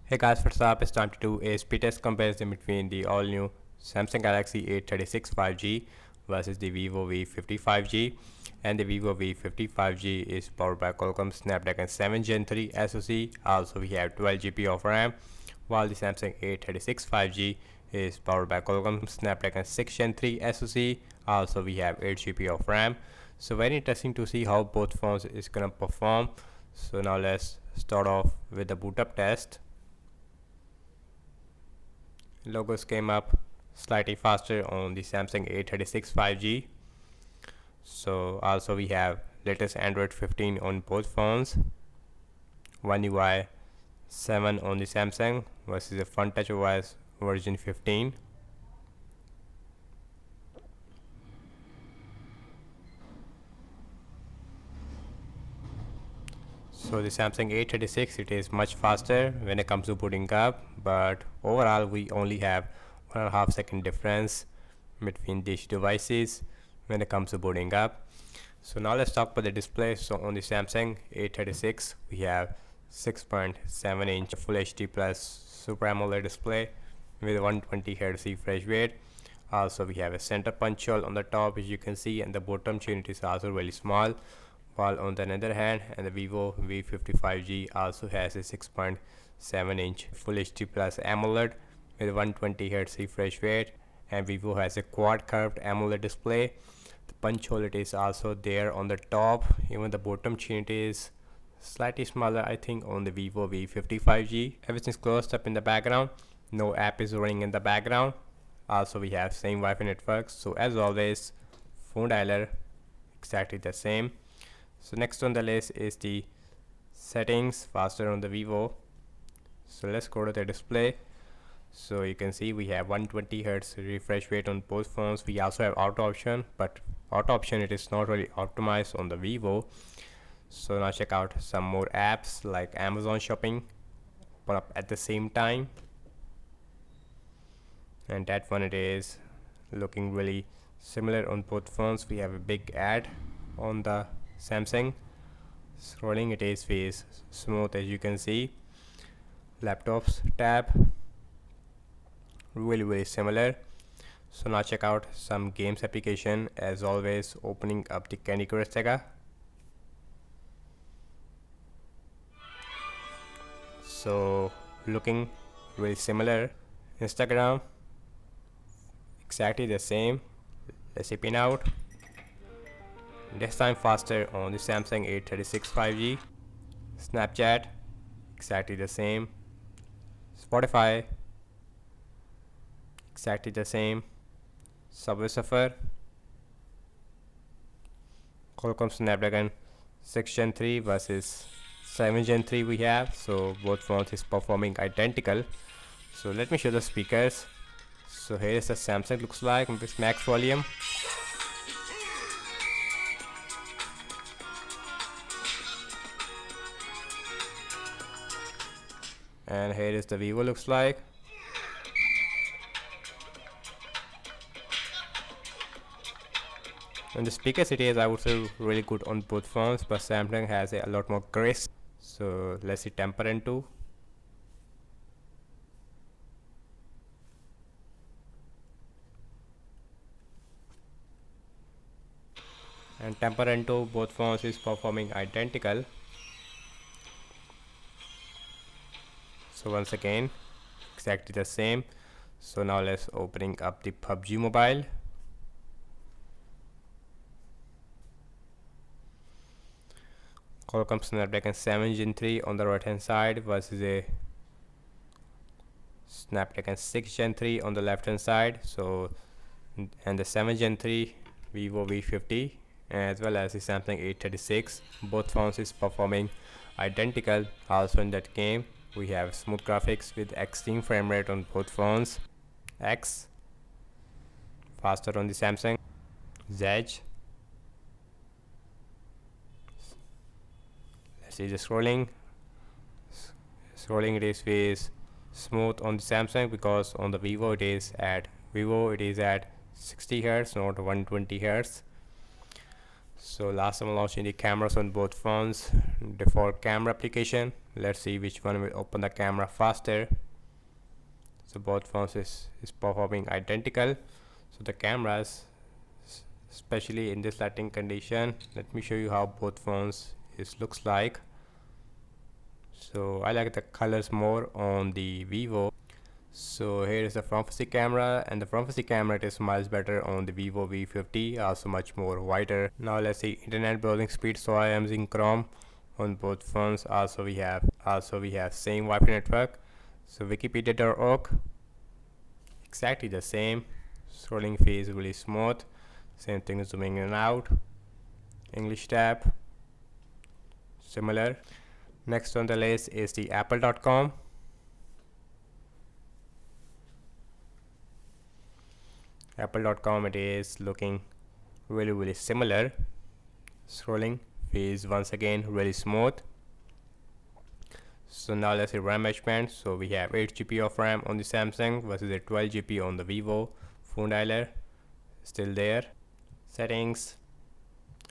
Hey guys, what's up? It's time to do a speed test comparison between the all new Samsung Galaxy A36 5G versus the Vivo V50 5G. And the Vivo V50 5G is powered by Qualcomm Snapdragon 7 Gen 3 SoC. Also, we have 12 GB of RAM, while the Samsung A36 5G is powered by Qualcomm Snapdragon 6 Gen 3 SoC. Also, we have 8 GB of RAM. So very interesting to see how both phones is gonna perform. So now let's start off with the boot up test. Logos came up slightly faster on the Samsung A36 5G. So also we have latest Android 15 on both phones, One UI 7 on the Samsung versus the Fun Touch OS version 15. So the Samsung A36, it is much faster when it comes to booting up, but overall we only have 1.5 second difference between these devices when it comes to booting up. So now let's talk about the display. So on the Samsung A36 we have 6.7 inch Full HD plus Super AMOLED display with 120 Hz refresh rate. Also we have a center punch hole on the top, as you can see, and the bottom chin is also really small. While on the other hand, and the Vivo V50 5G also has a 6.7 inch Full HD plus AMOLED with 120 Hz refresh rate, and Vivo has a quad curved AMOLED display. The punch hole it is also there on the top. Even the bottom chin it is slightly smaller, I think, on the Vivo V50 5G. Everything's closed up in the background. No app is running in the background. Also we have same Wi-Fi network. So as always, phone dialer exactly the same. So next on the list is the settings, faster on the Vivo. So let's go to the display. So you can see we have 120 Hz refresh rate on both phones. We also have auto option, but auto option it is not really optimized on the Vivo. So now check out some more apps like Amazon Shopping open up at the same time, and that one it is looking really similar on both phones. We have a big ad on the Samsung. Scrolling it is smooth, as you can see. Laptops tab really similar. So now check out some games application. As always, opening up the Candy Crush Saga. So looking really similar. Instagram exactly the same. Let's pin out. This time faster on the Samsung A36 5G. Snapchat exactly the same. Spotify exactly the same. Subway Surfer, Qualcomm Snapdragon 6 Gen 3 versus 7 Gen 3 we have. So both phones is performing identical. So let me show the speakers. So here is the Samsung looks like with max volume. And here is the Vivo looks like. And the speakers it is, I would say, really good on both phones, but Samsung has a lot more grace. So let's see temper and 2. And temper and 2 both phones is performing identical. So once again exactly the same. So now let's opening up the PUBG Mobile. Qualcomm Snapdragon 7 Gen 3 on the right hand side versus a Snapdragon 6 Gen 3 on the left hand side. So and the 7 Gen 3 Vivo V50 as well as the Samsung A36, both phones is performing identical. Also in that game we have smooth graphics with extreme frame rate on both phones. X faster on the Samsung. Zedge, let's see the scrolling it is with smooth on the Samsung, because on the Vivo it is at 60 Hz, not 120 Hz. So last I'm launching the cameras on both phones. Default camera application. Let's see which one will open the camera faster. So both phones is performing identical. So the cameras, especially in this lighting condition, let me show you how both phones looks like. So I like the colors more on the Vivo. So here is the front-facing camera, and the front-facing camera it is much better on the Vivo V50, also much more wider. Now let's see internet browsing speed. So I am using Chrome on both phones. Also we have same Wi-Fi network. So Wikipedia.org, exactly the same. Scrolling fee is really smooth. Same thing, zooming in and out. English tab, similar. Next on the list is the apple.com. Apple.com, it is looking really similar. Scrolling is once again really smooth. So now let's see RAM management. So we have 8 GB of RAM on the Samsung versus a 12 GB on the Vivo. Phone dialer still there. Settings,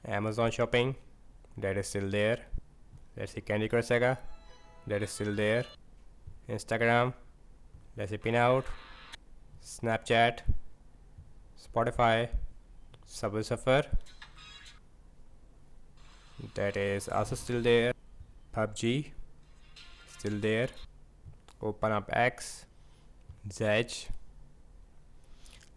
Amazon shopping, that is still there. Let's see Candy Crush Saga, that is still there. Instagram, let's see pin out. Snapchat, Spotify, Subway Surfer, that is also still there. PUBG, still there. Open up X, Zedge.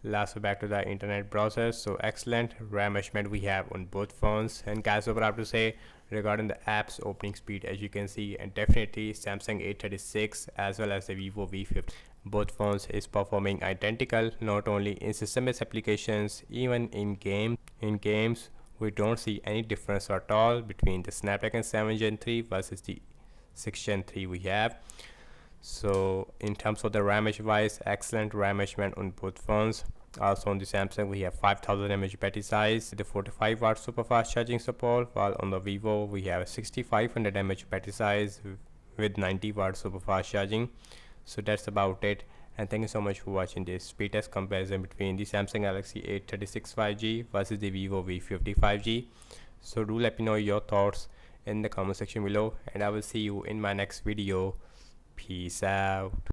Last, back to the internet browser. So excellent RAM management we have on both phones. And guys, what I have to say regarding the apps opening speed, as you can see, and definitely Samsung A36 as well as the Vivo V50, both phones is performing identical, not only in system-based applications, even in games we don't see any difference at all between the Snapdragon 7 Gen 3 versus the 6 Gen 3 we have. So in terms of the RAM wise, excellent RAM management on both phones. Also on the Samsung we have 5000 mAh battery size, the 45 watt super fast charging support, while on the Vivo we have a 6500 mAh battery size with 90 watt super fast charging. So that's about it, and thank you so much for watching this speed test comparison between the Samsung Galaxy A36 5G versus the Vivo V50 5G. So do let me know your thoughts in the comment section below, and I will see you in my next video. Peace out.